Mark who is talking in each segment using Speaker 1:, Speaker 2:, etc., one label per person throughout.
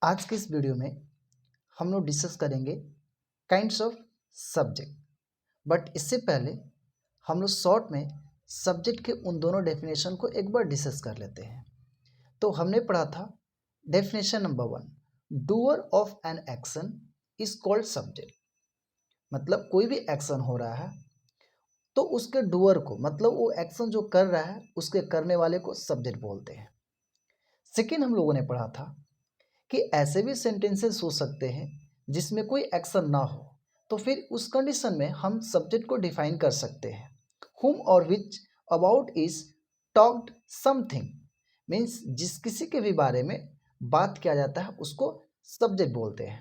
Speaker 1: आज के इस वीडियो में हम लोग डिस्कस करेंगे काइंड्स ऑफ सब्जेक्ट। बट इससे पहले हम लोग शॉर्ट में सब्जेक्ट के उन दोनों डेफिनेशन को एक बार डिस्कस कर लेते हैं। तो हमने पढ़ा था definition number 1, doer of an action is called subject. मतलब कोई भी एक्शन हो रहा है तो उसके डूअर को, मतलब वो एक्शन जो कर रहा है उसके करने वाले को सब्जेक्ट बोलते हैं। सेकेंड हम लोगों ने पढ़ा था कि ऐसे भी सेंटेंसेस हो सकते हैं जिसमें कोई एक्शन ना हो, तो फिर उस कंडीशन में हम सब्जेक्ट को डिफाइन कर सकते हैं। whom और which about is talked something, means जिस किसी के भी बारे में बात किया जाता है उसको सब्जेक्ट बोलते हैं।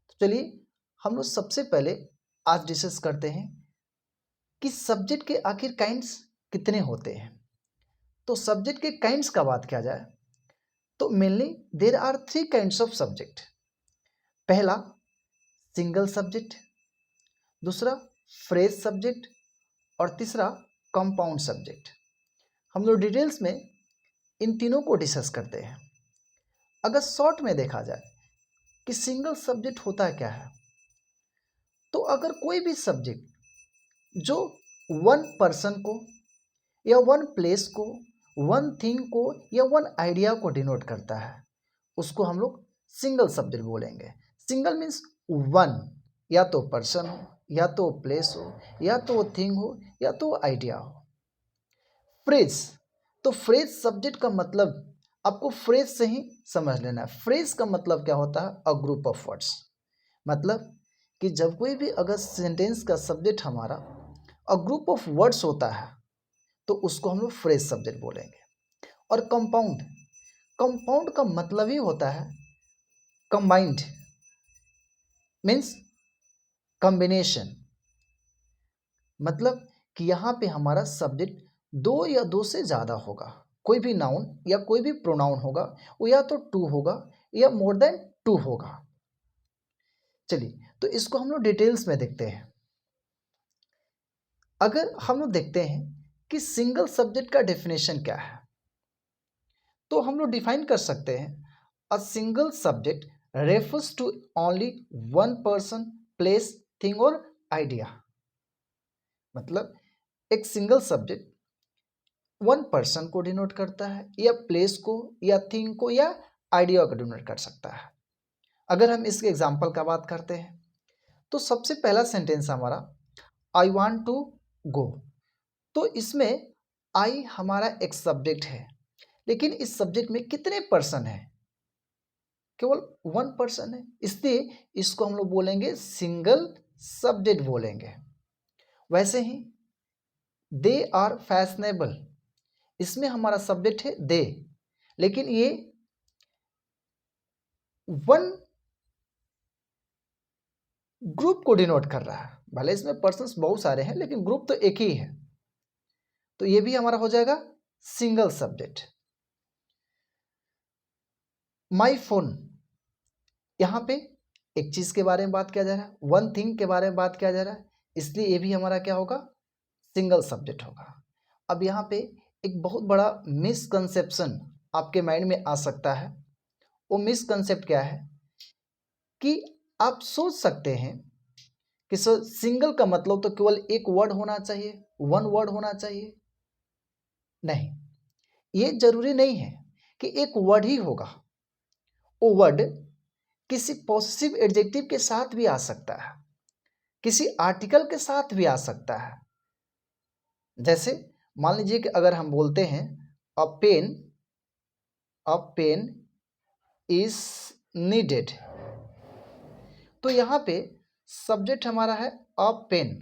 Speaker 1: तो चलिए हम लोग सबसे पहले आज डिस्कस करते हैं कि सब्जेक्ट के आखिर काइंड्स कितने होते हैं। तो सब्जेक्ट के काइंड्स का बात किया जाए तो mainly there are 3 kinds of subject. पहला सिंगल सब्जेक्ट, दूसरा फ्रेज सब्जेक्ट और तीसरा कंपाउंड सब्जेक्ट। हम लोग डिटेल्स में इन तीनों को डिस्कस करते हैं। अगर शॉर्ट में देखा जाए कि सिंगल सब्जेक्ट होता क्या है, तो अगर कोई भी सब्जेक्ट जो वन पर्सन को या वन प्लेस को, वन थिंग को या वन आइडिया को डिनोट करता है उसको हम लोग सिंगल सब्जेक्ट बोलेंगे। सिंगल मीन्स वन, या तो पर्सन हो, या तो प्लेस हो, या तो थिंग हो, या तो आइडिया हो। फ्रेज, तो फ्रेज सब्जेक्ट का मतलब आपको फ्रेज से ही समझ लेना है। फ्रेज का मतलब क्या होता है? अ ग्रुप ऑफ वर्ड्स। मतलब कि जब कोई भी अगर सेंटेंस का सब्जेक्ट हमारा अ ग्रुप ऑफ वर्ड्स होता है तो उसको हम लोग फ्रेज सब्जेक्ट बोलेंगे। और कंपाउंड, कंपाउंड का मतलब ही होता है कंबाइंड, मीन्स कॉम्बिनेशन। मतलब कि यहाँ पे हमारा सब्जेक्ट दो या दो से ज़्यादा होगा। कोई भी नाउन या कोई भी प्रोनाउन होगा वो या तो टू होगा या मोर देन टू होगा। चलिए तो इसको हम लोग डिटेल्स में देखते हैं। अगर हम लोग देखते हैं कि सिंगल सब्जेक्ट का डेफिनेशन क्या है, तो हम लोग डिफाइन कर सकते हैं a single subject refers to only one person, place, thing और आइडिया। मतलब एक सिंगल सब्जेक्ट वन पर्सन को डिनोट करता है या प्लेस को या थिंग को या आइडिया को डिनोट कर सकता है। अगर हम इसके एग्जांपल का बात करते हैं तो सबसे पहला सेंटेंस हमारा आई वांट टू गो। तो इसमें आई हमारा एक सब्जेक्ट है, लेकिन इस सब्जेक्ट में कितने पर्सन है? केवल वन पर्सन है, इसलिए इसको हम लोग बोलेंगे सिंगल सब्जेक्ट बोलेंगे। वैसे ही दे आर फैशनेबल, इसमें हमारा सब्जेक्ट है दे, लेकिन ये वन ग्रुप को डिनोट कर रहा है। भले इसमें पर्सन्स बहुत सारे हैं लेकिन ग्रुप तो एक ही है, तो ये भी हमारा हो जाएगा सिंगल सब्जेक्ट। माई फोन, यहाँ पे एक चीज के बारे में बात किया जा रहा है, वन थिंग के बारे में बात किया जा रहा है, इसलिए ये भी हमारा क्या होगा? सिंगल सब्जेक्ट होगा। अब यहाँ पे एक बहुत बड़ा मिसकंसेप्शन आपके माइंड में आ सकता है। वो मिसकंसेप्ट क्या है कि आप सोच सकते हैं कि सर सिंगल का मतलब तो केवल एक वर्ड होना चाहिए, वन वर्ड होना चाहिए। नहीं, ये जरूरी नहीं है कि एक वर्ड ही होगा। वो वर्ड किसी पॉसेसिव एडजेक्टिव के साथ भी आ सकता है, किसी आर्टिकल के साथ भी आ सकता है। जैसे मान लीजिए कि अगर हम बोलते हैं अ पेन इज नीडेड, तो यहाँ पे सब्जेक्ट हमारा है अ पेन,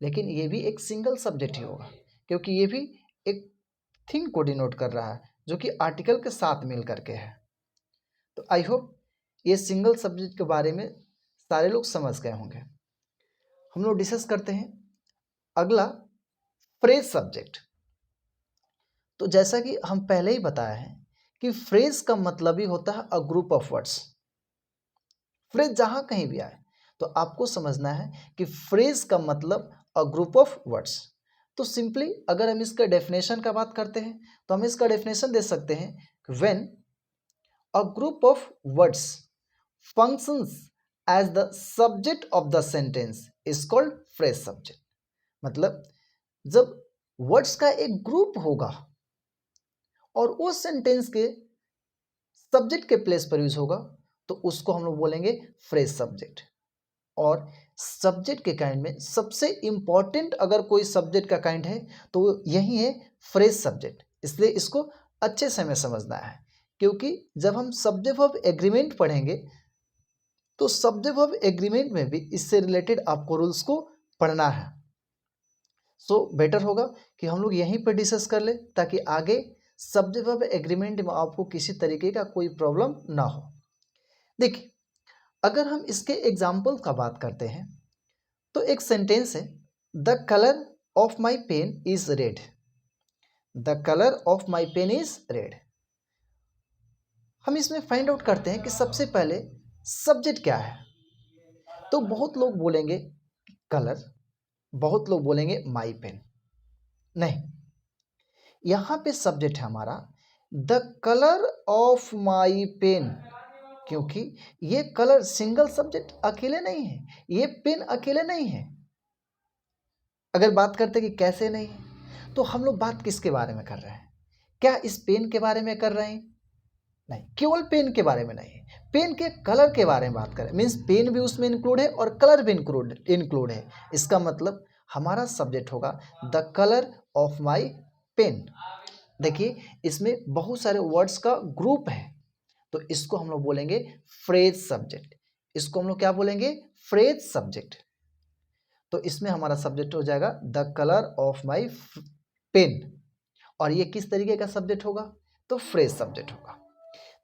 Speaker 1: लेकिन ये भी एक सिंगल सब्जेक्ट ही होगा क्योंकि ये भी एक थिंग को डिनोट कर रहा है जो कि आर्टिकल के साथ मिल करके है। तो आई होप ये सिंगल सब्जेक्ट के बारे में सारे लोग समझ गए होंगे। हम लोग डिस्कस करते हैं अगला फ्रेज सब्जेक्ट। तो जैसा कि हम पहले ही बताया है कि फ्रेज का मतलब ही होता है अ ग्रुप ऑफ वर्ड्स। फ्रेज जहां कहीं भी आए तो आपको समझना है कि फ्रेज का मतलब अ ग्रुप ऑफ वर्ड्स। तो सिंपली अगर हम इसका डेफिनेशन का बात करते हैं तो हम इसका डेफिनेशन दे सकते हैं when a group of words functions as the subject of the sentence is called phrase subject. मतलब जब वर्ड्स का एक ग्रुप होगा और वो सेंटेंस के सब्जेक्ट के प्लेस पर यूज होगा तो उसको हम लोग बोलेंगे फ्रेज सब्जेक्ट। और सब्जेक्ट के काइंड में सबसे इंपॉर्टेंट अगर कोई सब्जेक्ट का काइंड है तो वो यही है फ्रेज सब्जेक्ट। इसलिए इसको अच्छे से हमें समझना है, क्योंकि जब हम सब्जेक्ट ऑफ एग्रीमेंट पढ़ेंगे तो सब्जेक्ट ऑफ एग्रीमेंट में भी इससे रिलेटेड आपको रूल्स को पढ़ना है। सो बेटर होगा कि हम लोग यहीं पर डिस्कस कर ले ताकि आगे सब्जेक्ट ऑफ एग्रीमेंट में आपको किसी तरीके का कोई प्रॉब्लम ना हो। देखिए, अगर हम इसके एग्जाम्पल का बात करते हैं तो एक सेंटेंस है, the colour of my pen is red. The colour of my pen is red. हम इसमें फाइंड आउट करते हैं कि सबसे पहले सब्जेक्ट क्या है। तो बहुत लोग बोलेंगे कलर, बहुत लोग बोलेंगे माई पेन। नहीं, यहां पे सब्जेक्ट है हमारा the colour of my pen, क्योंकि ये कलर सिंगल सब्जेक्ट अकेले नहीं है, ये पेन अकेले नहीं है। अगर बात करते कि कैसे नहीं है, तो हम लोग बात किसके बारे में कर रहे हैं? क्या इस पेन के बारे में कर रहे हैं? नहीं, केवल पेन के बारे में नहीं है, पेन के कलर के बारे में बात करें। मीन्स पेन भी उसमें इंक्लूड है और कलर भी इंक्लूड है। इसका मतलब हमारा सब्जेक्ट होगा the colour of my pen. देखिए, इसमें बहुत सारे वर्ड्स का ग्रुप है, तो इसको हम लोग बोलेंगे फ्रेज सब्जेक्ट। इसको हम लोग क्या बोलेंगे? Phrase subject. तो इसमें हमारा सब्जेक्ट हो जाएगा the colour of my pen. और ये किस तरीके का सब्जेक्ट होगा? तो फ्रेज सब्जेक्ट होगा।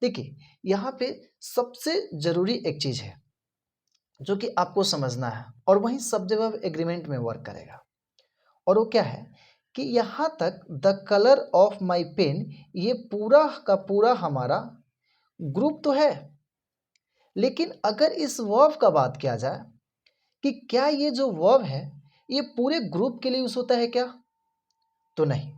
Speaker 1: देखिए, यहाँ पे सबसे जरूरी एक चीज है जो कि आपको समझना है और वही सब्जेक्ट ऑफ एग्रीमेंट में वर्क करेगा, और वो क्या है कि यहाँ तक the colour of my pen ये पूरा का पूरा हमारा ग्रुप तो है, लेकिन अगर इस वर्ब का बात किया जाए कि क्या ये जो वर्ब है ये पूरे ग्रुप के लिए यूज होता है क्या? तो नहीं।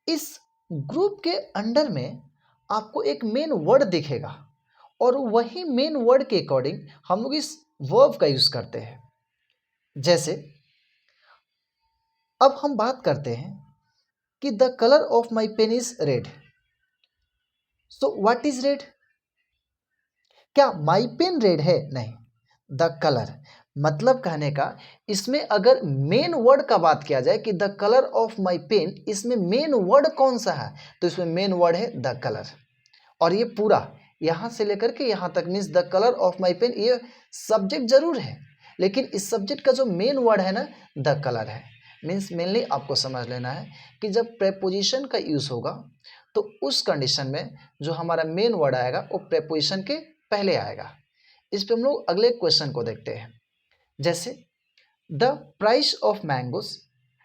Speaker 1: इस ग्रुप के अंडर में आपको एक मेन वर्ड दिखेगा और वही मेन वर्ड के अकॉर्डिंग हम लोग इस वर्ब का यूज करते हैं। जैसे अब हम बात करते हैं कि the colour of my pen is red. So what is red? क्या माई पेन रेड है? नहीं, द कलर। मतलब कहने का इसमें अगर मेन वर्ड का बात किया जाए कि the colour of my pen, इसमें मेन वर्ड कौन सा है? तो इसमें मेन वर्ड है द कलर। और ये पूरा यहां से लेकर के यहां तक means the colour of my pen ये सब्जेक्ट जरूर है, लेकिन इस सब्जेक्ट का जो मेन वर्ड है ना द कलर है। मीन्स मेनली आपको समझ लेना है कि जब प्रेपोजिशन का यूज होगा तो उस कंडीशन में जो हमारा मेन वर्ड आएगा वो प्रेपोजिशन के पहले आएगा। इस पे हम लोग अगले क्वेश्चन को देखते हैं। जैसे the price of mangoes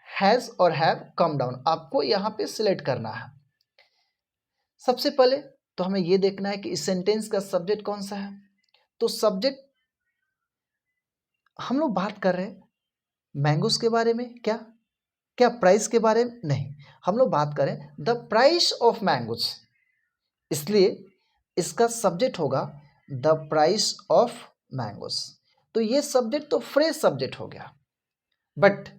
Speaker 1: has और हैव कम डाउन। आपको यहाँ पे सिलेक्ट करना है। सबसे पहले तो हमें ये देखना है कि इस सेंटेंस का सब्जेक्ट कौन सा है। तो सब्जेक्ट हम लोग बात कर रहे हैं मैंगोज के बारे में, क्या क्या प्राइस के बारे में? नहीं, हम लोग बात करें द प्राइस ऑफ मैंगोज, इसलिए इसका सब्जेक्ट होगा द प्राइस ऑफ मैंगोज। तो ये सब्जेक्ट तो फ्रेज सब्जेक्ट हो गया, बट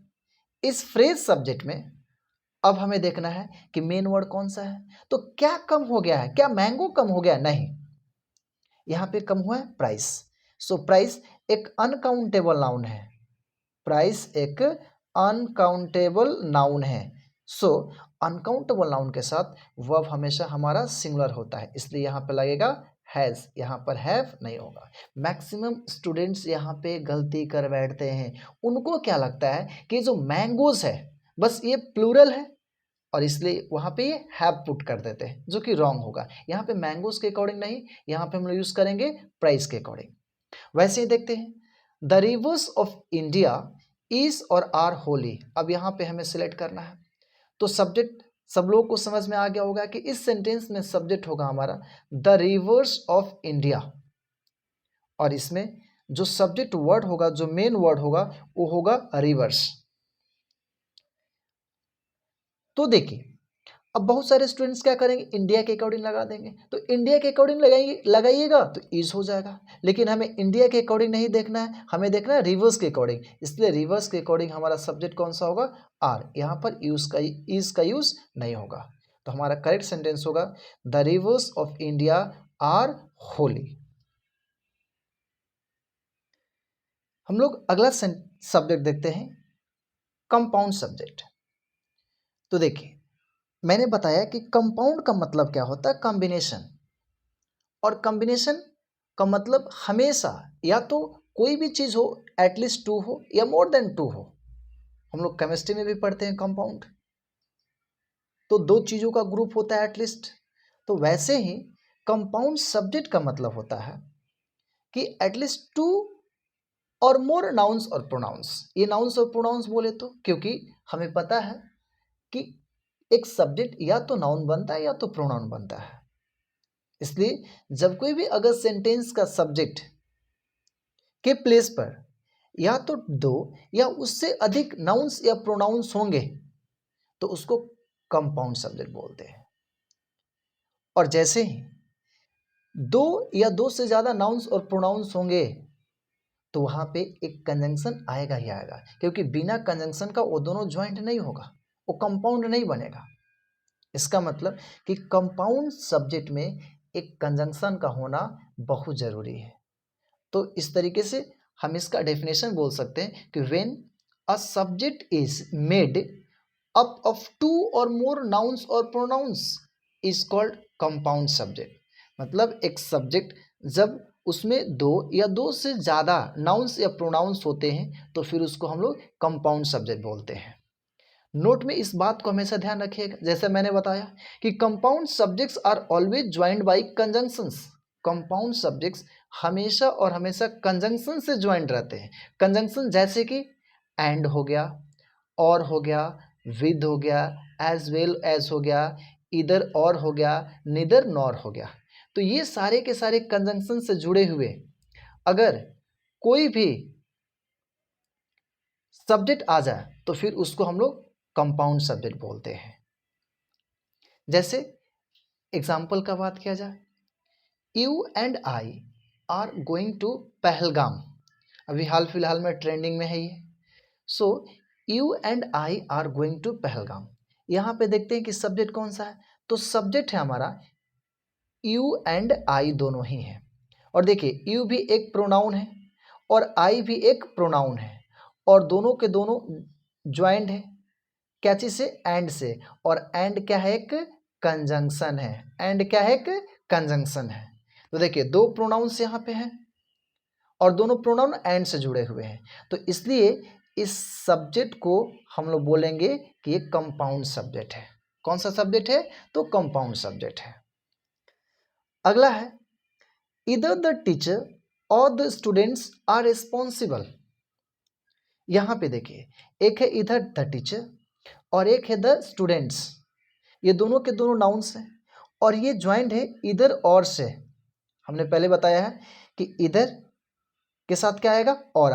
Speaker 1: इस फ्रेज सब्जेक्ट में अब हमें देखना है कि मेन वर्ड कौन सा है। तो क्या कम हो गया है? क्या मैंगो कम हो गया? नहीं, यहां पे कम हुआ है प्राइस। सो प्राइस एक अनकाउंटेबल नाउन है। प्राइस एक अनकाउंटेबल नाउन है। सो अनकाउंटेबल नाउन के साथ वर्ब हमेशा हमारा सिंगुलर होता है, इसलिए यहाँ पे लगेगा हैज, यहाँ पर हैव नहीं होगा। मैक्सिमम स्टूडेंट्स यहाँ पे गलती कर बैठते हैं। उनको क्या लगता है कि जो मैंगोज है बस ये प्लूरल है और इसलिए वहाँ पे ये हैव पुट कर देते हैं, जो कि रॉन्ग होगा। यहाँ पे मैंगोज के अकॉर्डिंग नहीं, यहाँ पे हम लोग यूज करेंगे प्राइस के अकॉर्डिंग। वैसे ही देखते हैं the rivers of India is और आर होली। अब यहाँ पे हमें सिलेक्ट करना है। तो सब्जेक्ट सब लोगों को समझ में आ गया होगा कि इस सेंटेंस में सब्जेक्ट होगा हमारा द रिवर्स ऑफ इंडिया, और इसमें जो सब्जेक्ट वर्ड होगा, जो मेन वर्ड होगा वो होगा रिवर्स। तो देखिए, अब बहुत सारे स्टूडेंट्स क्या करेंगे, इंडिया के अकॉर्डिंग लगा देंगे, तो इंडिया के अकॉर्डिंग लगाइएगा तो ईज हो जाएगा। लेकिन हमें इंडिया के अकॉर्डिंग नहीं देखना है, हमें देखना है रिवर्स के अकॉर्डिंग, इसलिए रिवर्स के अकॉर्डिंग हमारा सब्जेक्ट कौन सा होगा, आर। यहाँ पर ईज का यूज नहीं होगा। तो हमारा करेक्ट सेंटेंस होगा the rivers of India are holy. हम लोग अगला सब्जेक्ट देखते हैं, कंपाउंड सब्जेक्ट। तो देखिए मैंने बताया कि कंपाउंड का मतलब क्या होता है, कॉम्बिनेशन। और कॉम्बिनेशन का मतलब हमेशा या तो कोई भी चीज़ हो एटलीस्ट टू हो या मोर देन टू हो। हम लोग केमिस्ट्री में भी पढ़ते हैं कंपाउंड, तो दो चीज़ों का ग्रुप होता है एटलीस्ट। तो वैसे ही कंपाउंड सब्जेक्ट का मतलब होता है कि एटलीस्ट टू और मोर नाउन्स और प्रोनाउंस। ये नाउन्स और प्रोनाउंस बोले तो क्योंकि हमें पता है कि एक सब्जेक्ट या तो नाउन बनता है या तो प्रोनाउन बनता है। इसलिए जब कोई भी अगर सेंटेंस का सब्जेक्ट के प्लेस पर या तो दो या उससे अधिक नाउन्स या प्रोनाउंस होंगे तो उसको कंपाउंड सब्जेक्ट बोलते हैं। और जैसे ही दो या दो से ज़्यादा नाउन्स और प्रोनाउंस होंगे तो वहाँ पे एक कंजंक्शन आएगा ही आएगा, क्योंकि बिना कंजंक्शन का वो दोनों ज्वाइंट नहीं होगा, वो कंपाउंड नहीं बनेगा। इसका मतलब कि कंपाउंड सब्जेक्ट में एक कंजंक्शन का होना बहुत ज़रूरी है। तो इस तरीके से हम इसका डेफिनेशन बोल सकते हैं कि when a subject is made up of two और मोर नाउन्स और pronouns is called compound subject. मतलब एक सब्जेक्ट जब उसमें दो या दो से ज़्यादा नाउन्स या प्रोनाउंस होते हैं तो फिर उसको हम लोग कंपाउंड सब्जेक्ट बोलते हैं। नोट में इस बात को हमेशा ध्यान रखिएगा, जैसे मैंने बताया कि compound subjects are always joined by conjunctions. Compound subjects हमेशा और हमेशा कंजंक्शन से ज्वाइंड रहते हैं। कंजंक्शन जैसे कि एंड हो गया, और हो गया, विद हो गया, एज वेल एज हो गया, इधर और हो गया, निदर नॉर हो गया। तो ये सारे के सारे कंजंक्शन से जुड़े हुए अगर कोई भी सब्जेक्ट आ जाए तो फिर उसको हम लोग कंपाउंड सब्जेक्ट बोलते हैं। जैसे एग्जाम्पल का बात किया जाए, you and I are going to Pahalgam. अभी हाल फिलहाल में ट्रेंडिंग में है ये। So you and I are going to Pahalgam. यहाँ पे देखते हैं कि सब्जेक्ट कौन सा है, तो सब्जेक्ट है हमारा यू एंड आई दोनों ही हैं। और देखिए यू भी एक प्रोनाउन है और आई भी एक प्रोनाउन है और दोनों के दोनों ज्वाइंट है। क्या चीज से, एंड से। और एंड क्या है, एक कंजंक्शन है। एंड क्या है, एक कंजंक्शन है। तो देखिए दो प्रोनाउंस यहाँ पे हैं और दोनों प्रोनाउन एंड से जुड़े हुए हैं, तो इसलिए इस सब्जेक्ट को हम लोग बोलेंगे कि ये कंपाउंड सब्जेक्ट है। कौन सा सब्जेक्ट है, तो कंपाउंड सब्जेक्ट है। अगला है इधर द टीचर और द स्टूडेंट्स आर रिस्पॉन्सिबल। यहाँ पे देखिए एक है इधर द टीचर और एक है द स्टूडेंट्स। ये दोनों के दोनों नाउन्स हैं और ये ज्वाइंट है इधर और से। हमने पहले बताया है कि इधर के साथ क्या आएगा, और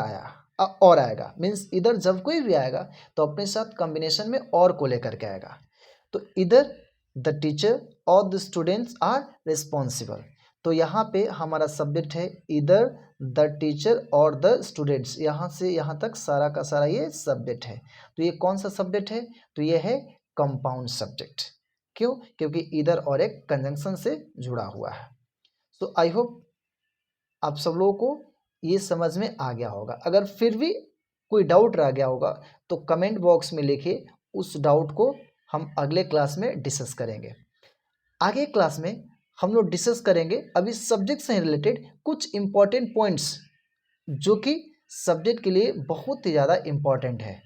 Speaker 1: और आएगा, मीन्स इधर जब कोई भी आएगा तो अपने साथ कॉम्बिनेशन में और को लेकर के आएगा। तो इधर द टीचर और द स्टूडेंट्स आर रिस्पॉन्सिबल। तो यहाँ पे हमारा सब्जेक्ट है इधर द टीचर और द स्टूडेंट्स। यहाँ से यहाँ तक सारा का सारा ये सब्जेक्ट है। तो ये कौन सा सब्जेक्ट है, तो ये है कंपाउंड सब्जेक्ट। क्यों, क्योंकि इधर और एक कंजंक्शन से जुड़ा हुआ है। सो आई होप आप सब लोगों को ये समझ में आ गया होगा। अगर फिर भी कोई डाउट रह गया होगा तो कमेंट बॉक्स में लिखिए, उस डाउट को हम अगले क्लास में डिस्कस करेंगे। आगे क्लास में हम लोग डिस्कस करेंगे अभी सब्जेक्ट से रिलेटेड कुछ इंपॉर्टेंट पॉइंट्स जो कि सब्जेक्ट के लिए बहुत ही ज़्यादा इम्पॉर्टेंट है।